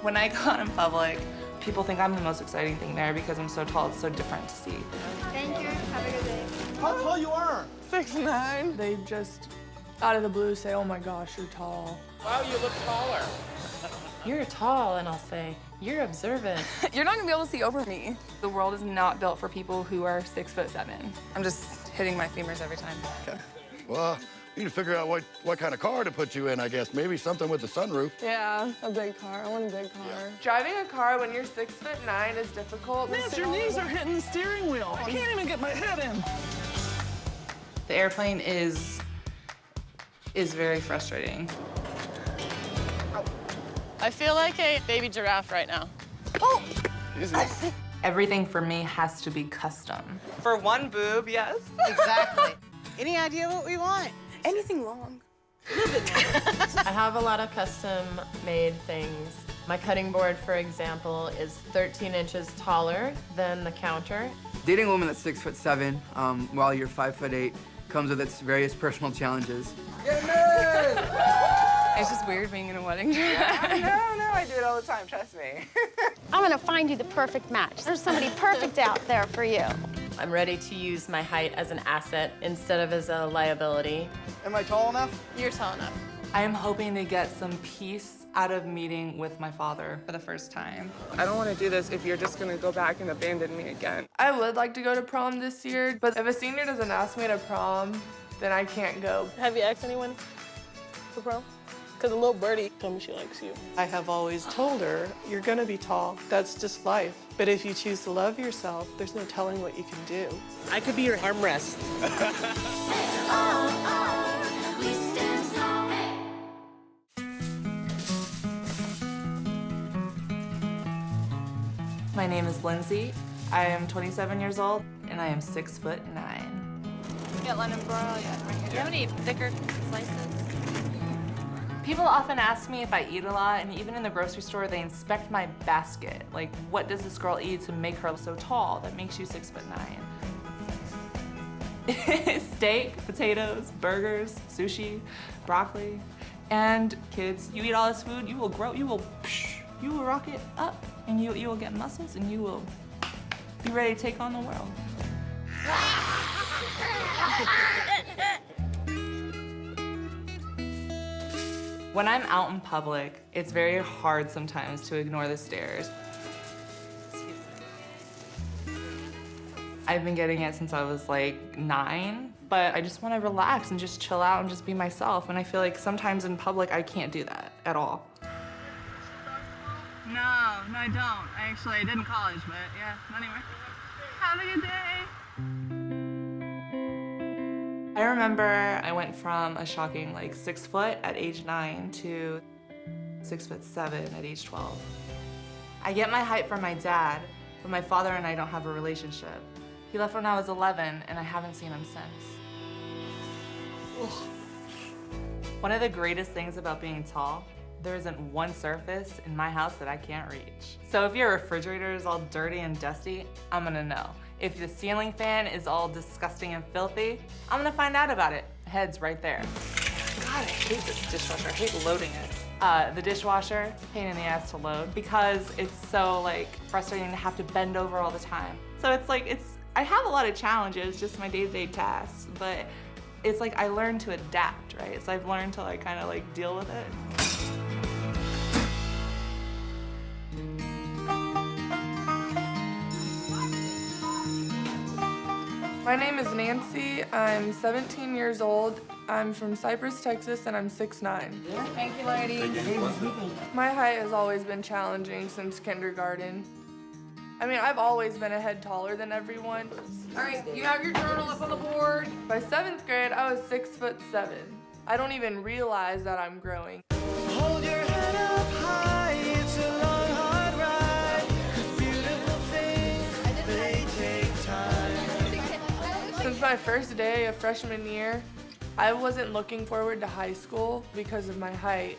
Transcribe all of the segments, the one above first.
When I go out in public, people think I'm the most exciting thing there because I'm so tall. It's so different to see. Thank you. Have a good day. How tall you are? 6'9". They just, out of the blue, say, oh my gosh, you're tall. Wow, you look taller. You're tall, and I'll say, you're observant. You're not gonna be able to see over me. The world is not built for people who are 6'7". I'm just hitting my femurs every time. Well, you need to figure out what kind of car to put you in, I guess. Maybe something with the sunroof. Yeah, a big car. I want a big car. Yeah. Driving a car when you're 6'9" is difficult. Nancy, your knees are hitting the steering wheel. I can't even get my head in. The airplane is very frustrating. I feel like a baby giraffe right now. Oh! Everything for me has to be custom. For one boob, yes. Exactly. Any idea what we want? Anything long. I have a lot of custom-made things. My cutting board, for example, is 13 inches taller than the counter. Dating a woman that's 6'7", while you're 5'8", comes with its various personal challenges. It's just weird being in a wedding dress. No, I do it all the time, trust me. I'm gonna find you the perfect match. There's somebody perfect out there for you. I'm ready to use my height as an asset instead of as a liability. Am I tall enough? You're tall enough. I am hoping to get some peace out of meeting with my father for the first time. I don't want to do this if you're just going to go back and abandon me again. I would like to go to prom this year, but if a senior doesn't ask me to prom, then I can't go. Have you asked anyone for prom? Because a little birdie told me she likes you. I have always told her, you're going to be tall. That's just life. But if you choose to love yourself, there's no telling what you can do. I could be your armrest. My name is Lindsay. I am 27 years old, and I am 6'9". Get lemon broil, yeah, right here. Do you have any thicker slices? People often ask me if I eat a lot, and even in the grocery store, they inspect my basket. Like, what does this girl eat to make her so tall that makes you 6'9"? Steak, potatoes, burgers, sushi, broccoli. And kids, you eat all this food, you will grow, you will rock it up, and you will get muscles, and you will be ready to take on the world. When I'm out in public, it's very hard sometimes to ignore the stares. I've been getting it since I was like 9, but I just want to relax and just chill out and just be myself. And I feel like sometimes in public, I can't do that at all. No, I don't. I did in college, but yeah, anyway. Have a good day. I remember I went from a shocking like 6 foot at age 9 to 6'7" at age 12. I get my height from my dad, but my father and I don't have a relationship. He left when I was 11, and I haven't seen him since. Ugh. One of the greatest things about being tall, there isn't one surface in my house that I can't reach. So if your refrigerator is all dirty and dusty, I'm gonna know. If the ceiling fan is all disgusting and filthy, I'm gonna find out about it. Head's right there. God, I hate this dishwasher. I hate loading it. The dishwasher, pain in the ass to load because it's so like frustrating to have to bend over all the time. So I have a lot of challenges, just my day-to-day tasks, but it's like I learned to adapt, right? So I've learned to like kind of like deal with it. My name is Nancy. I'm 17 years old. I'm from Cypress, Texas, and I'm 6'9". Thank you, ladies. My height has always been challenging since kindergarten. I mean, I've always been a head taller than everyone. All right, you have your journal up on the board. By 7th grade, I was 6'7". I don't even realize that I'm growing. Hold your head up high, it's a long, hard ride. 'Cause beautiful things, they take time. Since my first day of freshman year, I wasn't looking forward to high school because of my height.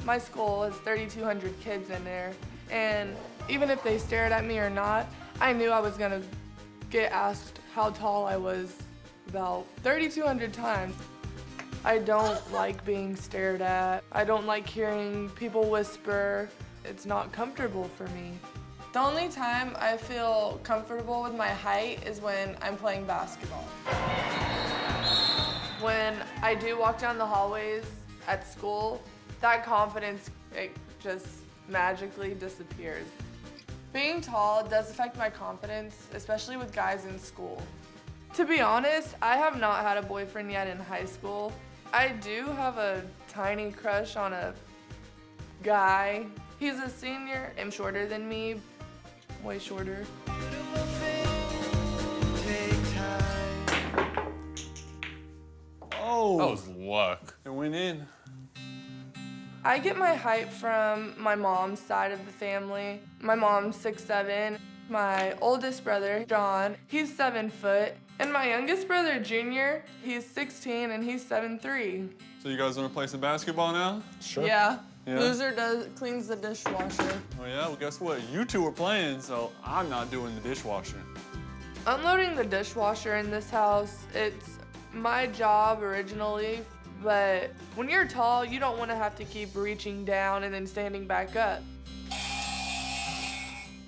My school has 3,200 kids in there, and even if they stared at me or not, I knew I was gonna get asked how tall I was about 3,200 times. I don't like being stared at. I don't like hearing people whisper it's not comfortable for me. The only time I feel comfortable with my height is when I'm playing basketball. When I do walk down the hallways at school, that confidence, it just magically disappears. Being tall does affect my confidence, especially with guys in school. To be honest, I have not had a boyfriend yet in high school. I do have a tiny crush on a guy. He's a senior and shorter than me, way shorter. Oh, that was luck. It went in. I get my height from my mom's side of the family. My mom's 6'7". My oldest brother, John, he's 7 foot. And my youngest brother, Junior, he's 16 and he's 7'3". So you guys want to play some basketball now? Sure. Yeah. Yeah. Loser cleans the dishwasher. Oh yeah, well guess what? You two are playing, so I'm not doing the dishwasher. Unloading the dishwasher in this house, it's my job originally, but when you're tall, you don't want to have to keep reaching down and then standing back up.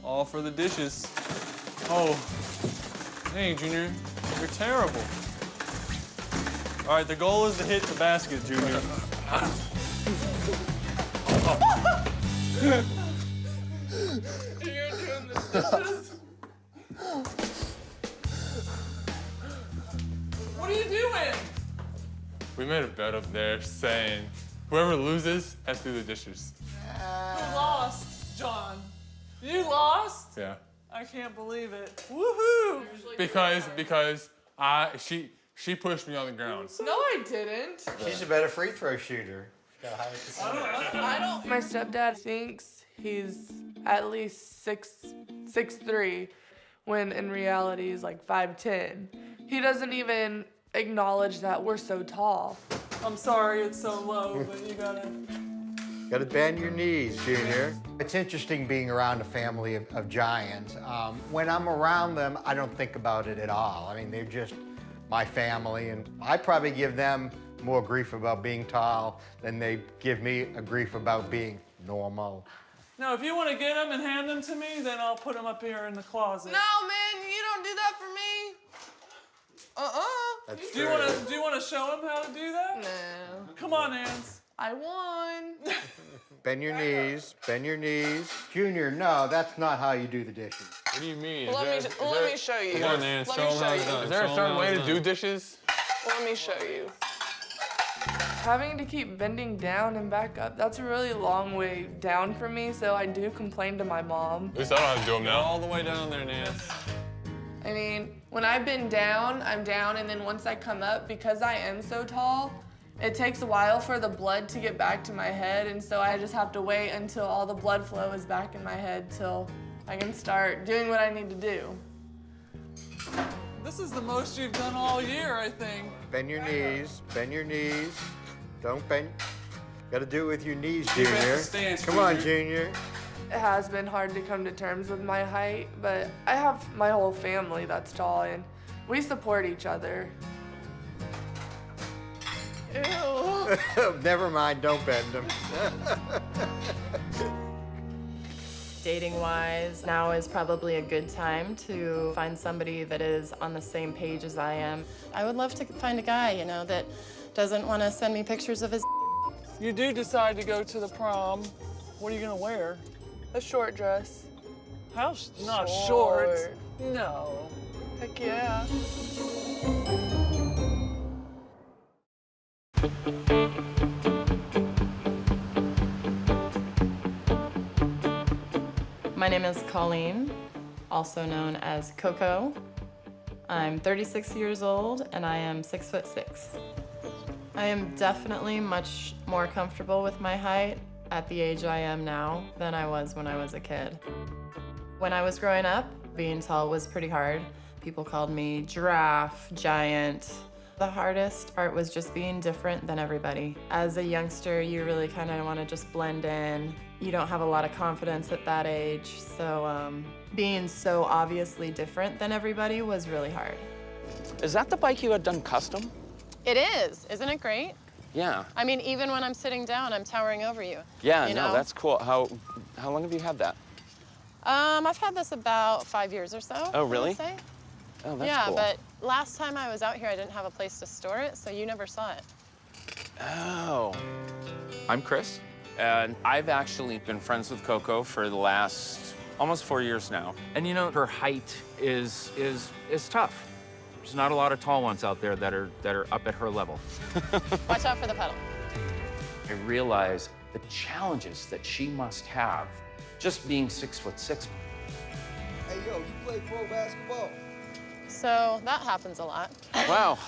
All for the dishes. Oh, hey Junior, you're terrible. All right, the goal is to hit the basket, Junior. You're doing the dishes? What are you doing? We made a bet up there saying whoever loses has to do the dishes. Who lost, John? You lost? Yeah. I can't believe it. Woohoo! Because she pushed me on the ground. No, I didn't. She's a better free throw shooter. I don't. My stepdad thinks he's at least 6'3", when in reality he's like 5'10". He doesn't even acknowledge that we're so tall. I'm sorry it's so low, but you gotta bend your knees, Junior. It's interesting being around a family of giants. When I'm around them, I don't think about it at all. I mean, they're just my family, and I probably give them more grief about being tall than they give me a grief about being normal. No, if you want to get them and hand them to me, then I'll put them up here in the closet. No, man, you don't do that for me. That's Do you want to show them how to do that? No. Come on, Ans. I won. Bend your knees, bend your knees. Junior, no, that's not how you do the dishes. What do you mean? Let me show you. Come on, Nance, show them how it's done. Is there a certain way to do dishes? Let me show you. Having to keep bending down and back up, that's a really long way down for me, so I do complain to my mom. At least I don't have to do them now. All the way down there, Nance. I mean, when I've been down, I'm down, and then once I come up, because I am so tall, it takes a while for the blood to get back to my head, and so I just have to wait until all the blood flow is back in my head till I can start doing what I need to do. This is the most you've done all year, I think. Bend your knees, bend your knees. Don't bend. Gotta do it with your knees, Junior. Come on, Junior. It has been hard to come to terms with my height, but I have my whole family that's tall, and we support each other. Ew. Never mind, don't bend them. Dating-wise, now is probably a good time to find somebody that is on the same page as I am. I would love to find a guy, you know, that doesn't want to send me pictures of his. You do decide to go to the prom. What are you gonna wear? A short dress. How? Not short. No. Heck yeah. My name is Colleen, also known as Coco. I'm 36 years old and I am 6'6". I am definitely much more comfortable with my height at the age I am now than I was when I was a kid. When I was growing up, being tall was pretty hard. People called me giraffe, giant. The hardest part was just being different than everybody. As a youngster, you really kind of want to just blend in. You don't have a lot of confidence at that age, so being so obviously different than everybody was really hard. Is that the bike you had done custom? It is. Isn't it great? Yeah. I mean, even when I'm sitting down, I'm towering over you. Yeah, you no, know? that's cool. How long have you had that? I've had this about 5 years or so. Oh, really? I would say. Oh, that's yeah, cool. but last time I was out here, I didn't have a place to store it, so you never saw it. Oh. I'm Chris, and I've actually been friends with Coco for the last almost 4 years now. And you know, her height is tough. There's not a lot of tall ones out there that are up at her level. Watch out for the puddle. I realize the challenges that she must have just being 6'6". Hey, yo, you play pro basketball? So that happens a lot. Wow,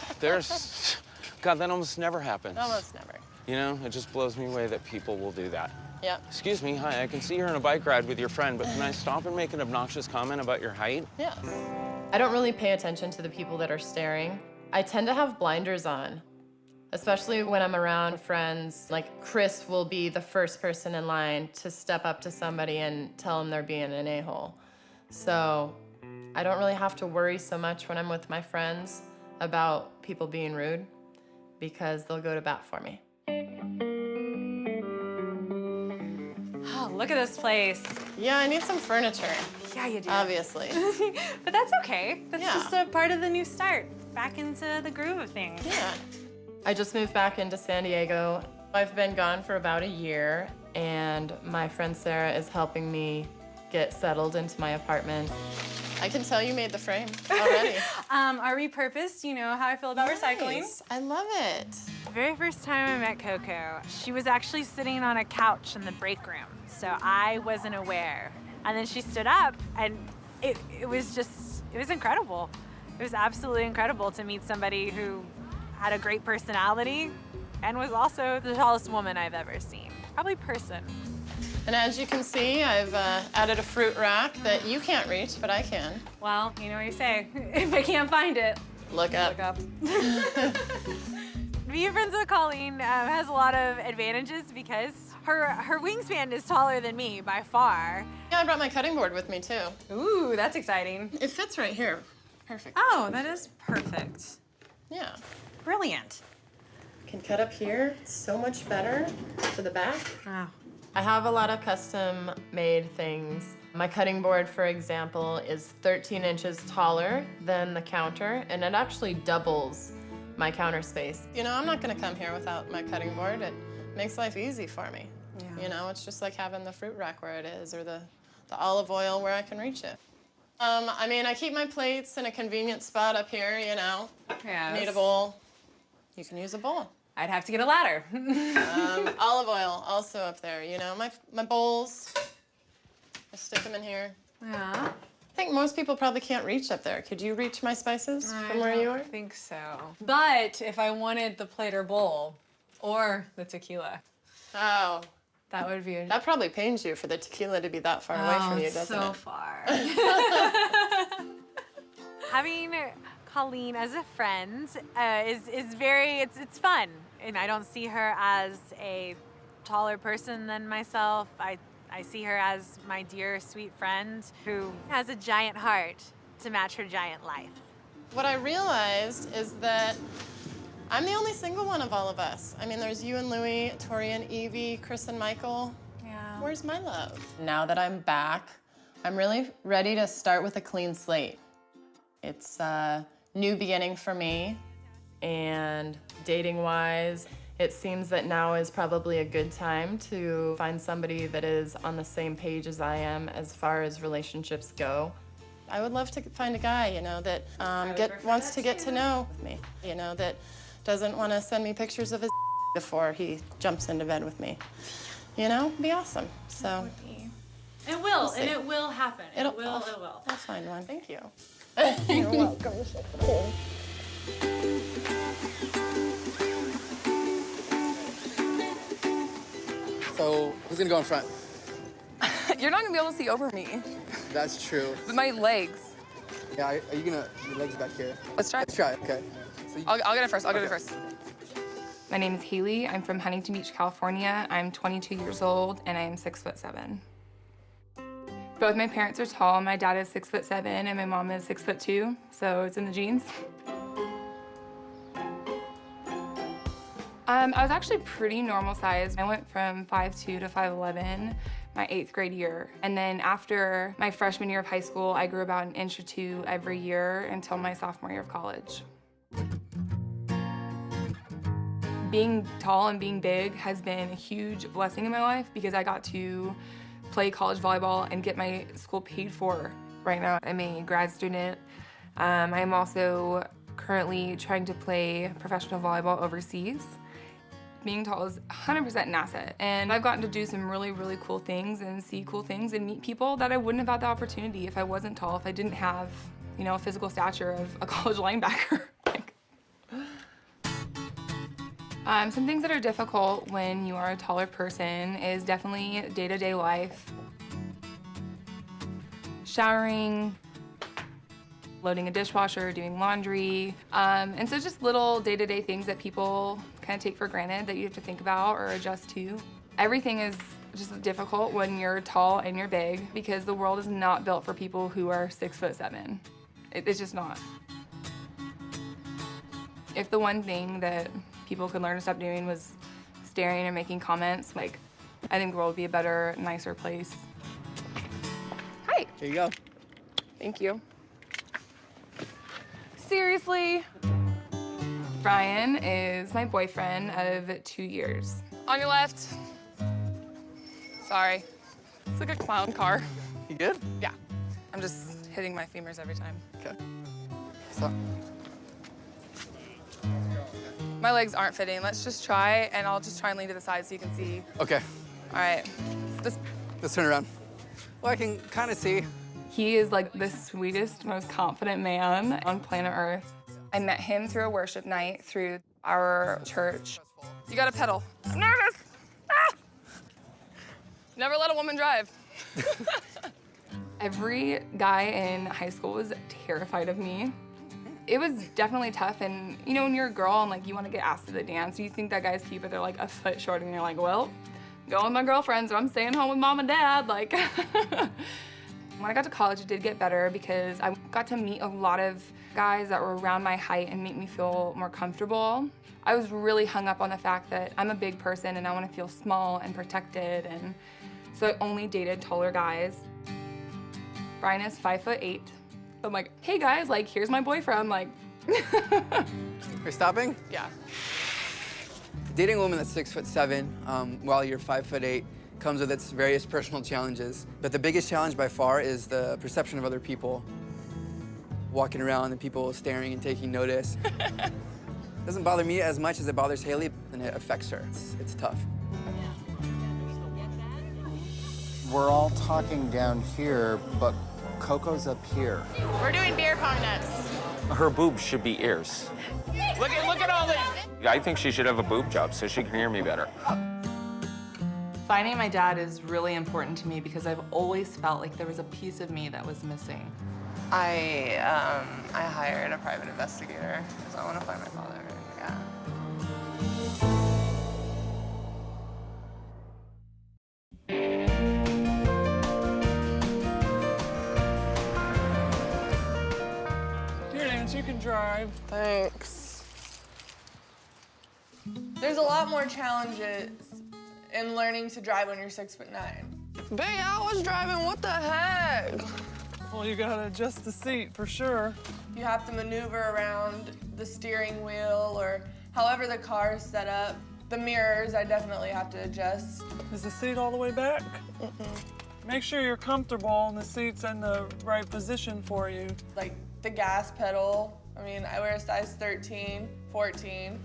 God, that almost never happens. Almost never. You know, it just blows me away that people will do that. Yep. Excuse me, hi, I can see you're on a bike ride with your friend, but can I stop and make an obnoxious comment about your height? Yes. I don't really pay attention to the people that are staring. I tend to have blinders on, especially when I'm around friends. Like Chris will be the first person in line to step up to somebody and tell them they're being an a-hole. So I don't really have to worry so much when I'm with my friends about people being rude because they'll go to bat for me. Oh, look at this place. Yeah, I need some furniture. Yeah, you do. Obviously. But that's okay. That's Yeah. just a part of the new start. Back into the groove of things. Yeah. I just moved back into San Diego. I've been gone for about a year, and my friend Sarah is helping me get settled into my apartment. I can tell you made the frame already. Our repurposed, you know how I feel about recycling. Nice. I love it. The very first time I met Coco, she was actually sitting on a couch in the break room, so I wasn't aware. And then she stood up, and it was incredible. It was absolutely incredible to meet somebody who had a great personality and was also the tallest woman I've ever seen. Probably person. And as you can see, I've added a fruit rack that you can't reach, but I can. Well, you know what you say. If I can't find it, look up. Look up. Being friends with Colleen has a lot of advantages because her wingspan is taller than me by far. Yeah, I brought my cutting board with me too. Ooh, that's exciting. It fits right here. Perfect. Oh, that is perfect. Yeah. Brilliant. Can cut up here so much better to the back. Wow. I have a lot of custom made things. My cutting board, for example, is 13 inches taller than the counter, and it actually doubles my counter space. You know, I'm not gonna come here without my cutting board. It makes life easy for me. Yeah. You know, it's just like having the fruit rack where it is, or the olive oil where I can reach it. I mean, I keep my plates in a convenient spot up here, you know. Yes. Need a bowl. You can use a bowl. I'd have to get a ladder. Olive oil also up there, you know. My bowls, I stick them in here. Yeah. I think most people probably can't reach up there. Could you reach my spices from where you are? I think so. But if I wanted the plate or bowl, or the tequila. Oh. That would be That probably pains you for the tequila to be that far away from you, doesn't so it? far. Having Colleen as a friend is very, it's fun. And I don't see her as a taller person than myself. I see her as my dear, sweet friend who has a giant heart to match her giant life. What I realized is that I'm the only single one of all of us. I mean, there's you and Louie, Tori and Evie, Chris and Michael. Yeah. Where's my love? Now that I'm back, I'm really ready to start with a clean slate. It's a new beginning for me. And dating-wise, it seems that now is probably a good time to find somebody that is on the same page as I am as far as relationships go. I would love to find a guy, you know, that wants to get to know me, you know, that doesn't want to send me pictures of his before he jumps into bed with me. You know, it'd be awesome. So It will, We'll see. and it will happen. It will. I'll find one. Thank you. You're welcome. So, who's gonna go in front? You're not gonna be able to see over me. That's true. With my legs. Yeah, are you gonna, your legs back here? Let's try. Let's try, okay. So I'll get it first. I'll get it first. My name is Haley. I'm from Huntington Beach, California. I'm 22 years old and I am 6'7". Both my parents are tall. My dad is 6'7" and my mom is 6'2", so it's in the genes. I was actually pretty normal size. I went from 5'2" to 5'11" my 8th grade year. And then after my freshman year of high school, I grew about an inch or two every year until my sophomore year of college. Being tall and being big has been a huge blessing in my life because I got to play college volleyball and get my school paid for. Right now, I'm a grad student. I am also currently trying to play professional volleyball overseas. Being tall is 100% an asset, and I've gotten to do some really, really cool things and see cool things and meet people that I wouldn't have had the opportunity if I wasn't tall, if I didn't have, you know, a physical stature of a college linebacker. Some things that are difficult when you are a taller person is definitely day-to-day life. Showering, loading a dishwasher, doing laundry. And so just little day-to-day things that people kind of take for granted that you have to think about or adjust to. Everything is just difficult when you're tall and you're big because the world is not built for people who are 6'7". It's just not. If the one thing that people could learn to stop doing was staring and making comments, like, I think the world would be a better, nicer place. Hi. Here you go. Thank you. Seriously? Brian is my boyfriend of 2 years. On your left. Sorry. It's like a clown car. You good? Yeah. I'm just hitting my femurs every time. Okay. So. My legs aren't fitting. Let's just try, and I'll just try and lean to the side so you can see. Okay. All right. Let's turn around. Well, I can kind of see. He is like the sweetest, most confident man on planet Earth. I met him through a worship night through our church. You gotta pedal. I'm nervous. Ah! Never let a woman drive. Every guy in high school was terrified of me. It was definitely tough, and you know, when you're a girl and like you want to get asked to the dance, you think that guy's cute, but they're like a foot short, and you're like, well, going with my girlfriends, or I'm staying home with mom and dad. Like, when I got to college, it did get better because I got to meet a lot of guys that were around my height and make me feel more comfortable. I was really hung up on the fact that I'm a big person and I want to feel small and protected, and so I only dated taller guys. Brian is 5'8". I'm like, hey guys, like, here's my boyfriend, like. We're stopping? Yeah. Dating a woman that's 6'7" while you're 5'8" comes with its various personal challenges. But the biggest challenge by far is the perception of other people. Walking around and people staring and taking notice. Doesn't bother me as much as it bothers Haley, and it affects her. It's tough. We're all talking down here, but Coco's up here. We're doing beer pong next. Her boobs should be ears. Look at all this. I think she should have a boob job so she can hear me better. Finding my dad is really important to me because I've always felt like there was a piece of me that was missing. I hired a private investigator because I want to find my father. Yeah. Here, Nance, you can drive. Thanks. There's a lot more challenges in learning to drive when you're 6'9". Babe, I was driving. What the heck? Well, you gotta adjust the seat for sure. You have to maneuver around the steering wheel or however the car is set up. The mirrors, I definitely have to adjust. Is the seat all the way back? Make sure you're comfortable and the seat's in the right position for you. Like the gas pedal. I mean, I wear a size 13, 14.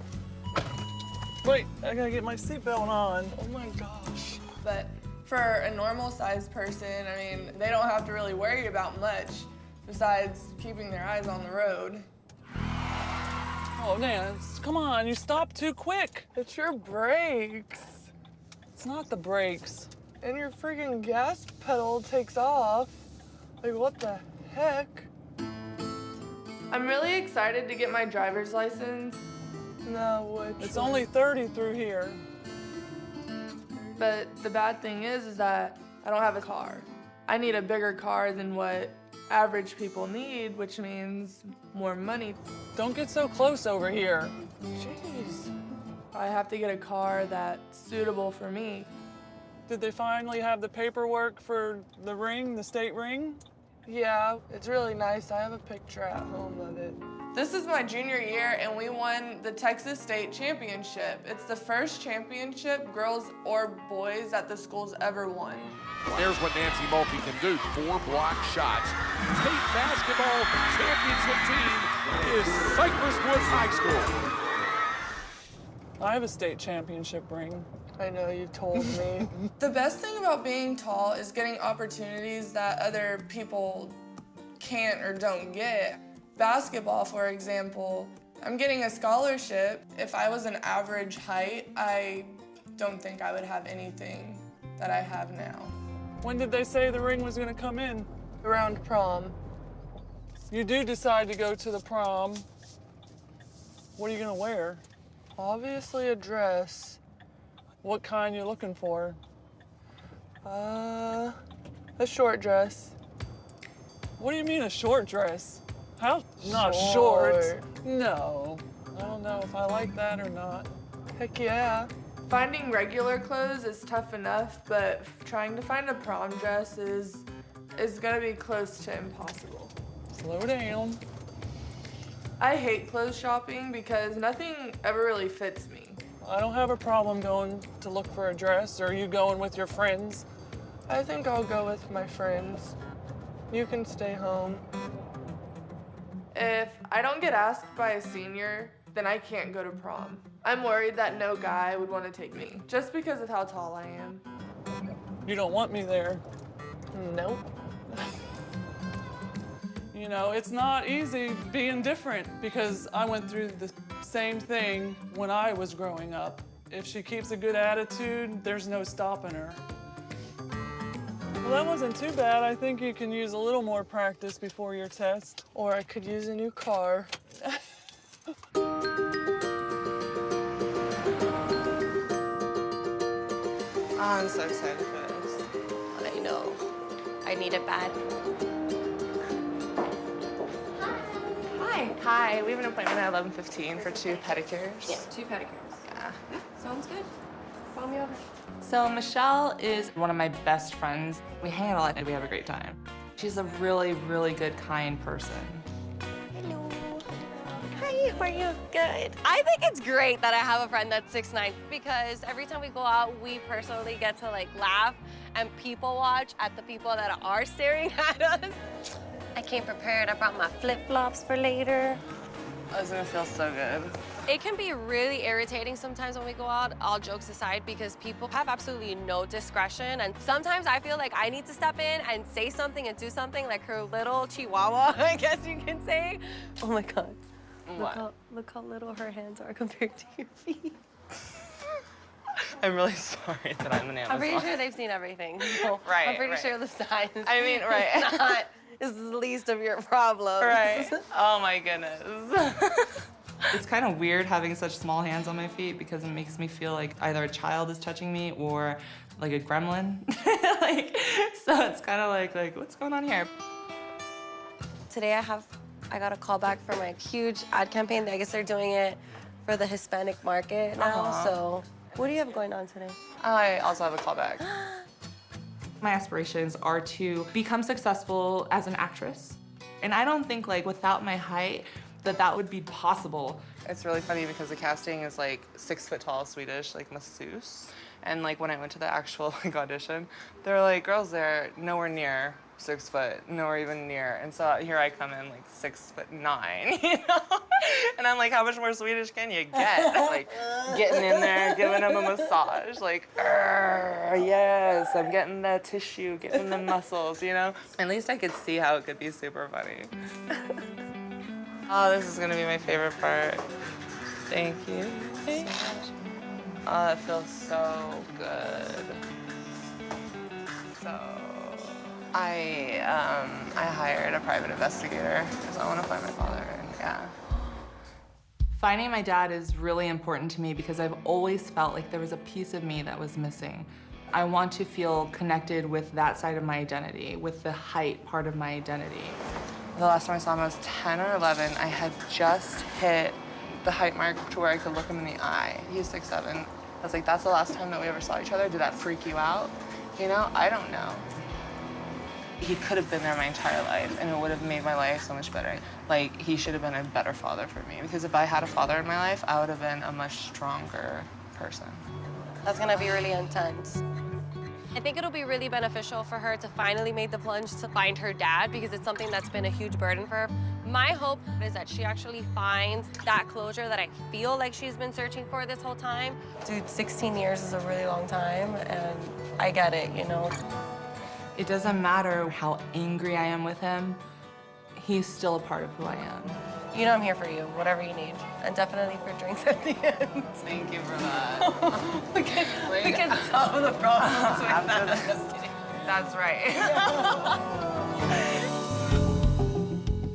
Wait, I gotta get my seatbelt on. Oh my gosh. But for a normal sized person, I mean, they don't have to really worry about much besides keeping their eyes on the road. Oh, Nance, come on, you stopped too quick. It's your brakes. It's not the brakes. And your freaking gas pedal takes off. Like, what the heck? I'm really excited to get my driver's license. No, which It's only 30 through here. But the bad thing is that I don't have a car. I need a bigger car than what average people need, which means more money. Don't get so close over here. Jeez. I have to get a car that's suitable for me. Did they finally have the paperwork for the ring, the state ring? Yeah, it's really nice. I have a picture at home of it. This is my junior year, and we won the Texas State Championship. It's the first championship, girls or boys, that the school's ever won. There's what Nancy Mulkey can do. 4 block shots. State basketball championship team is Cypress Woods High School. I have a state championship ring. I know, you told me. The best thing about being tall is getting opportunities that other people can't or don't get. Basketball, for example, I'm getting a scholarship. If I was an average height, I don't think I would have anything that I have now. When did they say the ring was gonna come in? Around prom. You do decide to go to the prom. What are you gonna wear? Obviously a dress. What kind you looking for? A short dress. What do you mean a short dress? How? Not short. No. I don't know if I like that or not. Heck yeah. Finding regular clothes is tough enough, but trying to find a prom dress is gonna be close to impossible. Slow down. I hate clothes shopping because nothing ever really fits me. I don't have a problem going to look for a dress. Or are you going with your friends? I think I'll go with my friends. You can stay home. If I don't get asked by a senior, then I can't go to prom. I'm worried that no guy would want to take me, just because of how tall I am. You don't want me there. Nope. You know, it's not easy being different because I went through the same thing when I was growing up. If she keeps a good attitude, there's no stopping her. Well, that wasn't too bad. I think you can use a little more practice before your test. Or I could use a new car. I'm so excited for this. I know. I need it bad. Hi, we have an appointment at 11:15 for 2 pedicures. Yeah, 2 pedicures. Yeah. Sounds good. Follow me over. So Michelle is one of my best friends. We hang out a lot and we have a great time. She's a really, really good, kind person. Hello. Hi, how are you? Good. I think it's great that I have a friend that's 6'9" because every time we go out, we personally get to like laugh and people watch at the people that are staring at us. I came prepared. I brought my flip-flops for later. It's gonna feel so good. It can be really irritating sometimes when we go out, all jokes aside, because people have absolutely no discretion. And sometimes I feel like I need to step in and say something and do something like her little chihuahua, I guess you can say. Oh my God. What? Look how little her hands are compared to your feet. I'm really sorry that I'm an Amazon. I'm pretty sure they've seen everything. So Right, I'm pretty right. sure the size I mean, right. is the least of your problems. Right. Oh my goodness. It's kind of weird having such small hands on my feet because it makes me feel like either a child is touching me or like a gremlin. So it's kind of like what's going on here? Today I got a call back from a huge ad campaign. I guess they're doing it for the Hispanic market now. So what do you have going on today? I also have a callback. My aspirations are to become successful as an actress. And I don't think like without my height that would be possible. It's really funny because the casting is like 6 foot tall Swedish, like masseuse. And like when I went to the actual like audition, there were like girls there nowhere near 6 foot, nowhere even near. And so here I come in like 6'9", you know? And I'm like, how much more Swedish can you get? Like getting in there, giving them a massage, like, yes, I'm getting the tissue, getting the muscles, you know? At least I could see how it could be super funny. Oh, this is gonna be my favorite part. Thank you. Oh, it feels so good. So, I hired a private investigator because I want to find my father, and yeah. Finding my dad is really important to me because I've always felt like there was a piece of me that was missing. I want to feel connected with that side of my identity, with the height part of my identity. The last time I saw him, I was 10 or 11. I had just hit the height mark to where I could look him in the eye. He's 6'7". I was like, that's the last time that we ever saw each other. Did that freak you out? You know, I don't know. He could have been there my entire life, and it would have made my life so much better. Like, he should have been a better father for me, because if I had a father in my life, I would have been a much stronger person. That's gonna be really intense. I think it'll be really beneficial for her to finally make the plunge to find her dad, because it's something that's been a huge burden for her. My hope is that she actually finds that closure that I feel like she's been searching for this whole time. Dude, 16 years is a really long time, and I get it, you know? It doesn't matter how angry I am with him, he's still a part of who I am. You know I'm here for you, whatever you need. And definitely for drinks at the end. Thank you for that. we can solve the problems with that. That's right.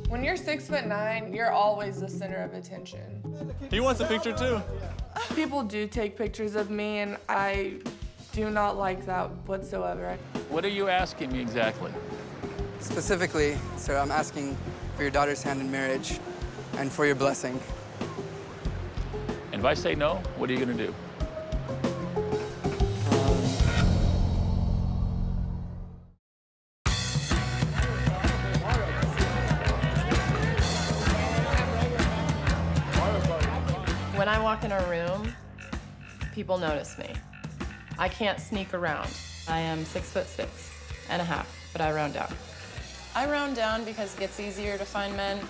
When you're 6'9", you're always the center of attention. He wants a picture too. People do take pictures of me, and I do not like that whatsoever. What are you asking me exactly? Specifically, so I'm asking for your daughter's hand in marriage and for your blessing. And if I say no, what are you gonna do? When I walk in a room, people notice me. I can't sneak around. I am 6'6.5", but I round down. I round down because it gets easier to find men.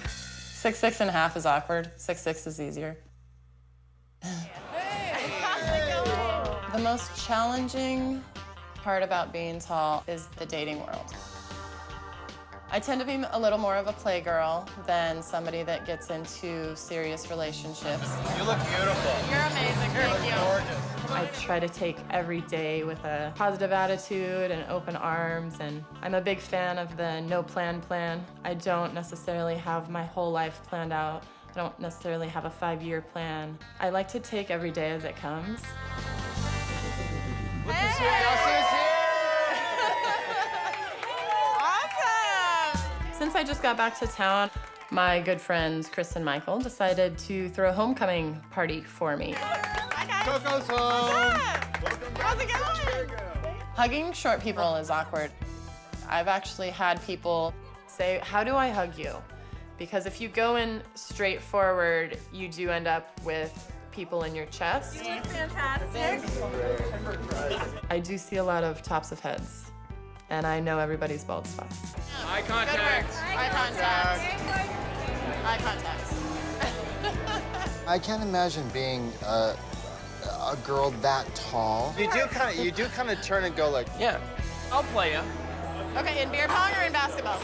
6'6.5" is awkward. 6'6" is easier. The most challenging part about being tall is the dating world. I tend to be a little more of a playgirl than somebody that gets into serious relationships. You look beautiful. You're amazing, thank you. Gorgeous. I try to take every day with a positive attitude and open arms, and I'm a big fan of the no plan. I don't necessarily have my whole life planned out. I don't necessarily have a 5-year plan. I like to take every day as it comes. Look who's here. Y'all see us here? Since I just got back to town, my good friends Chris and Michael decided to throw a homecoming party for me. Coco's home. How's it going? Hugging short people is awkward. I've actually had people say, how do I hug you? Because if you go in straight forward, you do end up with people in your chest. You look fantastic. I do see a lot of tops of heads, and I know everybody's bald spots. Eye contact. Eye contact. Eye contact. I can't imagine being a girl that tall. You do kind of turn and go like. Yeah, I'll play ya. Okay, in beer pong or in basketball?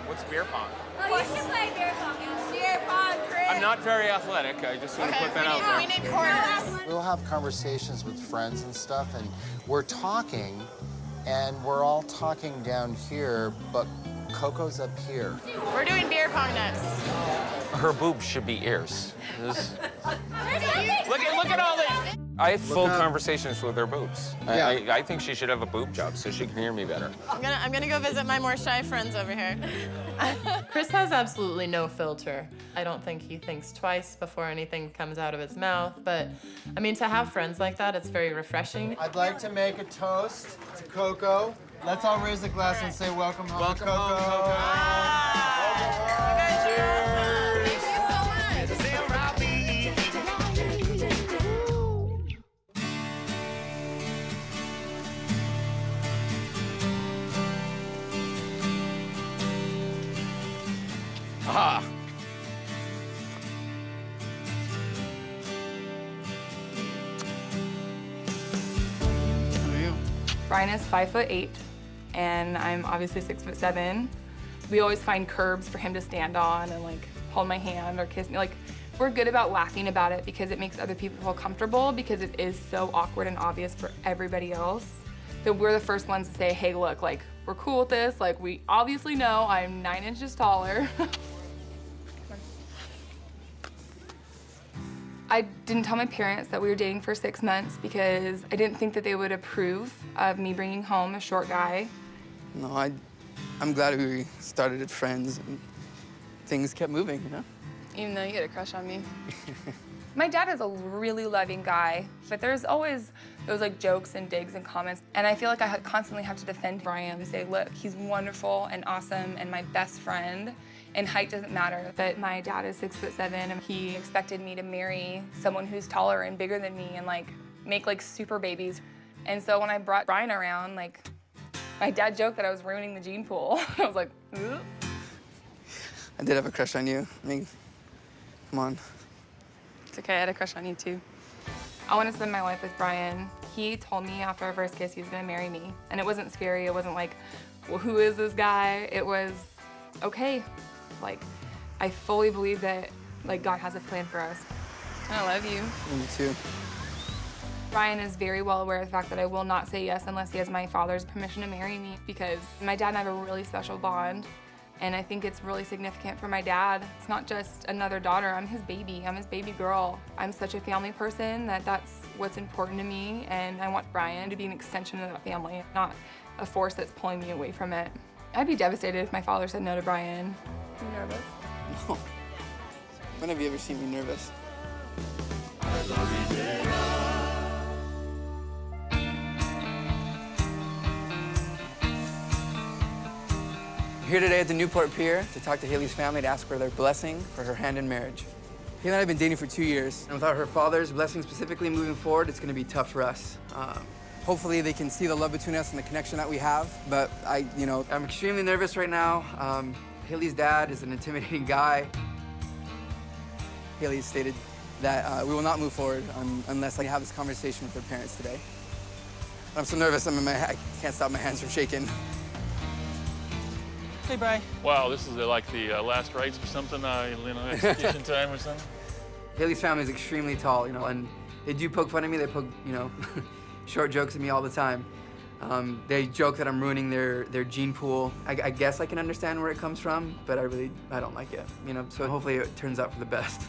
What's beer pong? Oh, you should play beer pong. Beer pong, Chris. I'm not very athletic. I just want to put that out there. We need corners. We'll have conversations with friends and stuff, and we're talking, and we're all talking down here, but Coco's up here. We're doing beer pong next. Her boobs should be ears. Look at all this. I have full conversations with her boobs. Yeah. I think she should have a boob job so she can hear me better. I'm gonna go visit my more shy friends over here. Chris has absolutely no filter. I don't think he thinks twice before anything comes out of his mouth, but I mean, to have friends like that, it's very refreshing. I'd like to make a toast to Coco. Let's all raise a glass and say welcome home, Coco. Cheers. Thank you so much. Aha! Brian is 5'8", and I'm obviously 6'7". We always find curbs for him to stand on and like hold my hand or kiss me. Like, we're good about laughing about it because it makes other people feel comfortable, because it is so awkward and obvious for everybody else. That we're the first ones to say, hey, look, like, we're cool with this. Like, we obviously know I'm 9 inches taller. I didn't tell my parents that we were dating for 6 months because I didn't think that they would approve of me bringing home a short guy. No, I'm glad we started as friends and things kept moving, you know? even though you get a crush on me. My dad is a really loving guy, but there's always those like jokes and digs and comments. And I feel like I constantly have to defend Brian and say, look, he's wonderful and awesome and my best friend, and height doesn't matter. But my dad is 6'7", and he expected me to marry someone who's taller and bigger than me and like make like super babies. And so when I brought Brian around, like my dad joked that I was ruining the gene pool. I was like, ooh. I did have a crush on you. I mean, come on. It's okay, I had a crush on you too. I want to spend my life with Brian. He told me after our first kiss he was gonna marry me. And it wasn't scary, it wasn't like, well, who is this guy? It was, okay. Like, I fully believe that like God has a plan for us. I love you. Me too. Brian is very well aware of the fact that I will not say yes unless he has my father's permission to marry me, because my dad and I have a really special bond. And I think it's really significant for my dad. It's not just another daughter, I'm his baby, I'm his baby girl. I'm such a family person that that's what's important to me, and I want Brian to be an extension of that family, not a force that's pulling me away from it. I'd be devastated if my father said no to Brian. Are you nervous? No. When have you ever seen me nervous? We're here today at the Newport Pier to talk to Haley's family to ask for their blessing for her hand in marriage. Haley and I have been dating for 2 years, and without her father's blessing specifically moving forward, it's gonna be tough for us. Hopefully they can see the love between us and the connection that we have, but I'm extremely nervous right now. Haley's dad is an intimidating guy. Haley stated that we will not move forward unless I have this conversation with her parents today. I'm so nervous, I can't stop my hands from shaking. Hey, Bri. Wow, this is like the last rites or something, execution time or something? Haley's family is extremely tall, and they do poke fun at me. They poke, short jokes at me all the time. They joke that I'm ruining their gene pool. I guess I can understand where it comes from, but I don't like it, so hopefully it turns out for the best.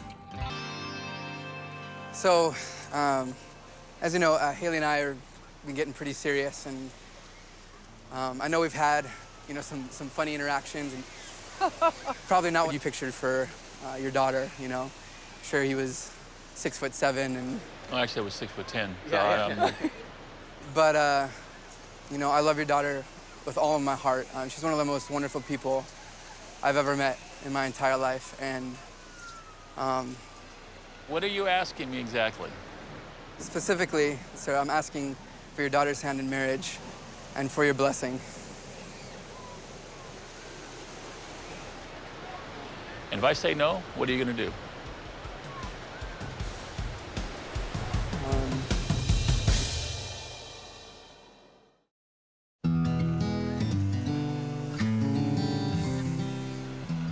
So, as you know, Haley and I are been getting pretty serious, and I know we've had some funny interactions, and probably not what you pictured for your daughter, I'm sure he was 6'7" and... Oh, actually, I was 6'10". Yeah. But, I love your daughter with all of my heart. She's one of the most wonderful people I've ever met in my entire life, and... What are you asking me exactly? Specifically, sir, I'm asking for your daughter's hand in marriage and for your blessing. And if I say no, what are you going to do?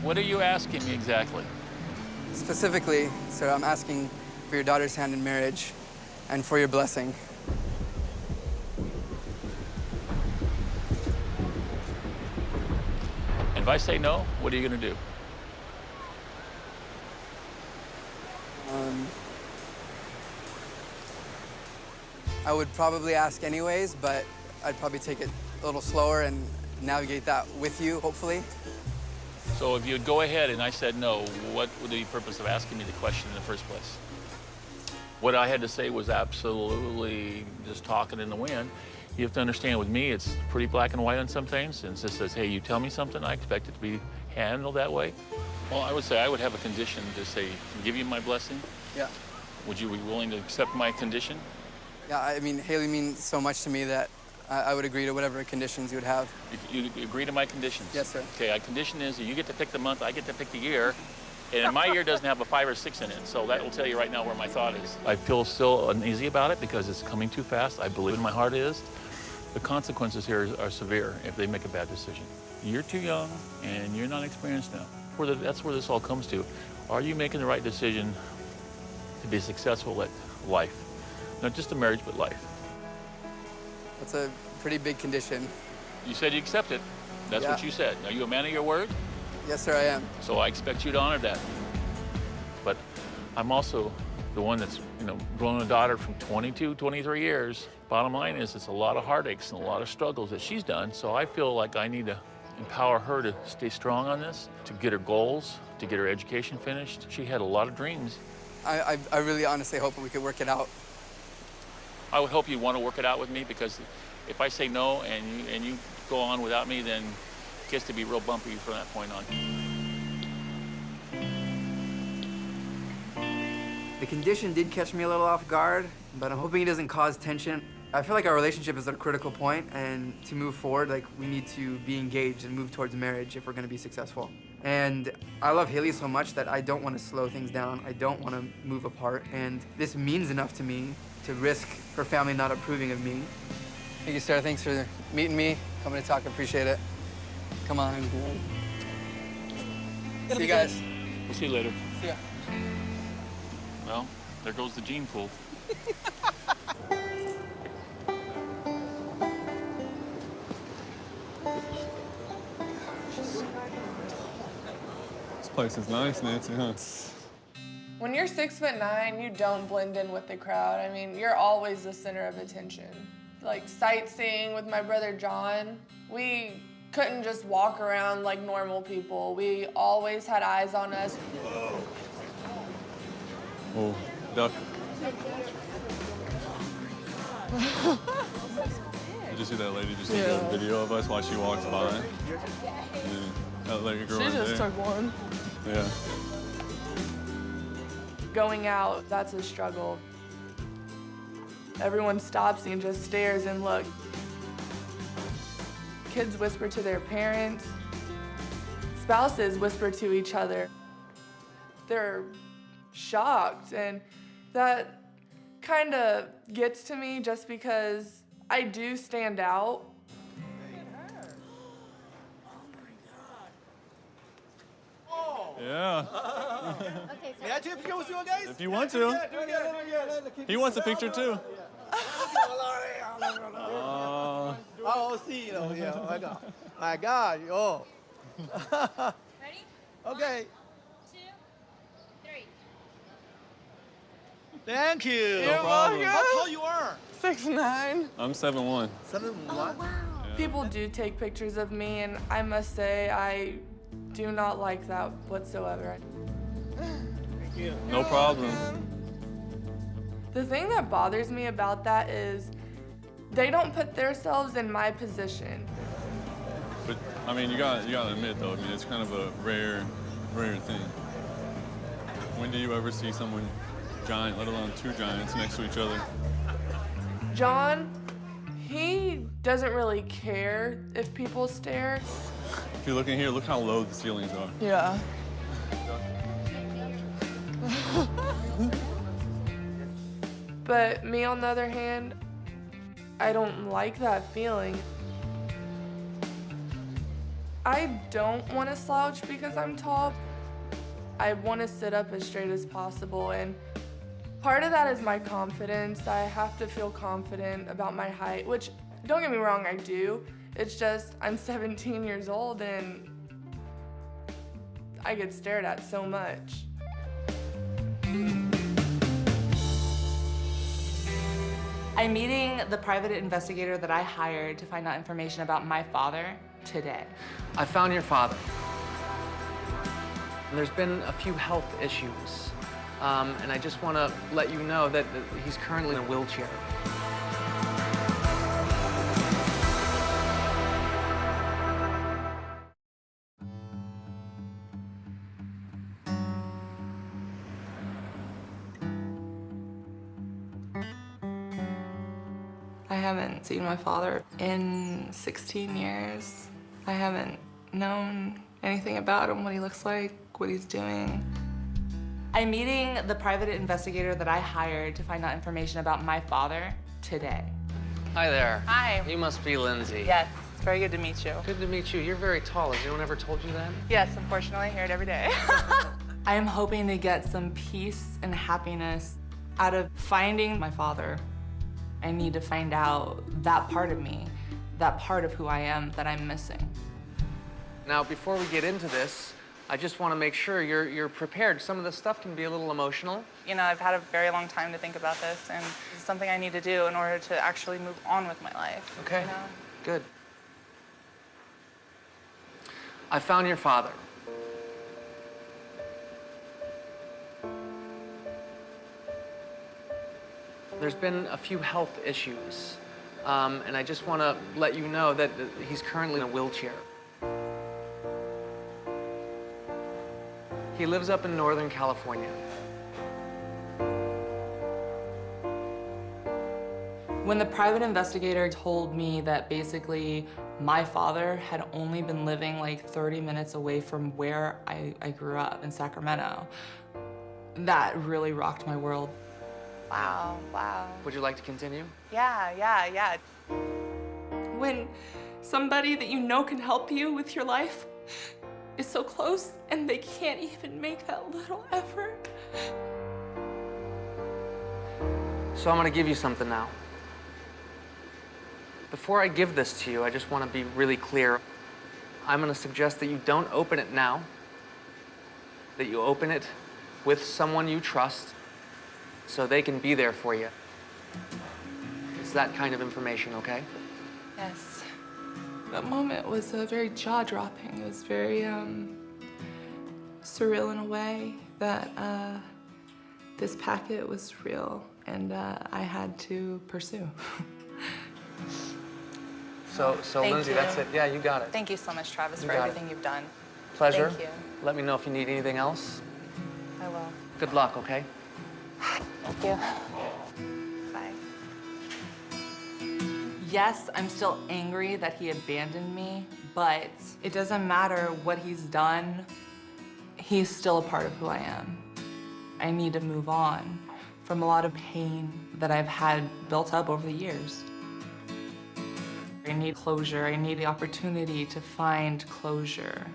What are you asking me exactly? Specifically, sir, I'm asking for your daughter's hand in marriage and for your blessing. And if I say no, what are you going to do? I would probably ask anyways, but I'd probably take it a little slower and navigate that with you, hopefully. So if you'd go ahead and I said no, what would be the purpose of asking me the question in the first place? What I had to say was absolutely just talking in the wind. You have to understand, with me, it's pretty black and white on some things, and it just says, hey, you tell me something, I expect it to be handled that way. Well, I would say I would have a condition to say, give you my blessing. Yeah. Would you be willing to accept my condition? Yeah, I mean, Haley means so much to me that I would agree to whatever conditions you would have. You agree to my conditions? Yes, sir. Okay, our condition is that you get to pick the month, I get to pick the year, and my year doesn't have a 5 or 6 in it, so that will tell you right now where my thought is. I feel still uneasy about it because it's coming too fast. I believe in my heart is. The consequences here are severe if they make a bad decision. You're too young and you're not experienced now. That's where this all comes to. Are you making the right decision to be successful at life? Not just a marriage, but life. That's a pretty big condition. You said you accept it. That's what you said. Are you a man of your word? Yes, sir, I am. So I expect you to honor that. But I'm also the one that's, grown a daughter from 22, 23 years. Bottom line is it's a lot of heartaches and a lot of struggles that she's done, so I feel like I need to empower her to stay strong on this, to get her goals, to get her education finished. She had a lot of dreams. I really honestly hope we could work it out. I would hope you want to work it out with me, because if I say no and you go on without me, then it gets to be real bumpy from that point on. The condition did catch me a little off guard, but I'm hoping it doesn't cause tension. I feel like our relationship is at a critical point, and to move forward, like, we need to be engaged and move towards marriage if we're gonna be successful. And I love Haley so much that I don't want to slow things down. I don't want to move apart, and this means enough to me to risk her family not approving of me. Thank you, Sarah. Thanks for meeting me, coming to talk. I appreciate it. Come on. See you guys. We'll see you later. See ya. Well, there goes the gene pool. This place is nice, Nancy, huh? When you're 6'9", you don't blend in with the crowd. I mean, you're always the center of attention. Like sightseeing with my brother John, we couldn't just walk around like normal people. We always had eyes on us. Oh, duck. Did you see that lady just took a video of us while she walks by? Yeah. That lady girl She right just there. took one. Yeah. Going out, that's a struggle. Everyone stops and just stares and look. Kids whisper to their parents. Spouses whisper to each other. They're shocked, and that kind of gets to me just because I do stand out. Yeah. Okay, so may I take a picture with you guys? If you want to. He wants a picture too. Oh, see, yeah, oh my God. My God, oh. Ready? Okay. 1, 2, 3. Thank you. No problem. How tall you are? 6'9". I'm 7'1". 7'1"? People do take pictures of me, and I must say I do not like that whatsoever. Thank you. No problem. The thing that bothers me about that is they don't put themselves in my position. But I mean, you gotta admit though, I mean, it's kind of a rare thing. When do you ever see someone giant, let alone two giants next to each other? John, he doesn't really care if people stare. If you look in here, look how low the ceilings are. Yeah. But me, on the other hand, I don't like that feeling. I don't want to slouch because I'm tall. I want to sit up as straight as possible, and part of that is my confidence. I have to feel confident about my height, which, don't get me wrong, I do. It's just I'm 17 years old and I get stared at so much. I'm meeting the private investigator that I hired to find out information about my father today. I found your father. There's been a few health issues, and I just want to let you know that he's currently in a wheelchair. I haven't seen my father in 16 years. I haven't known anything about him, what he looks like, what he's doing. I'm meeting the private investigator that I hired to find out information about my father today. Hi there. Hi. You must be Lindsay. Yes, it's very good to meet you. Good to meet you. You're very tall. Has anyone ever told you that? Yes, unfortunately, I hear it every day. I am hoping to get some peace and happiness out of finding my father. I need to find out that part of me, that part of who I am that I'm missing. Now, before we get into this, I just want to make sure you're prepared. Some of this stuff can be a little emotional. You know, I've had a very long time to think about this, and it's something I need to do in order to actually move on with my life. Okay, You know? good. I found your father. There's been a few health issues, and I just want to let you know that he's currently in a wheelchair. He lives up in Northern California. When the private investigator told me that basically my father had only been living like 30 minutes away from where I grew up in Sacramento, that really rocked my world. Wow, wow. Would you like to continue? Yeah. When somebody that you know can help you with your life is so close and they can't even make that little effort. So I'm going to give you something now. Before I give this to you, I just want to be really clear. I'm going to suggest that you don't open it now, that you open it with someone you trust so they can be there for you. It's that kind of information, okay? Yes. That moment was very jaw-dropping. It was very surreal in a way that this packet was real and I had to pursue. So Thank Lindsay, you. that's it. Yeah, you got it. Thank you so much, Travis, You for got it. everything you've done. Pleasure. Thank you. Let me know if you need anything else. I will. Good luck, okay? Thank you. Bye. Yes, I'm still angry that he abandoned me, but it doesn't matter what he's done. He's still a part of who I am. I need to move on from a lot of pain that I've had built up over the years. I need closure. I need the opportunity to find closure.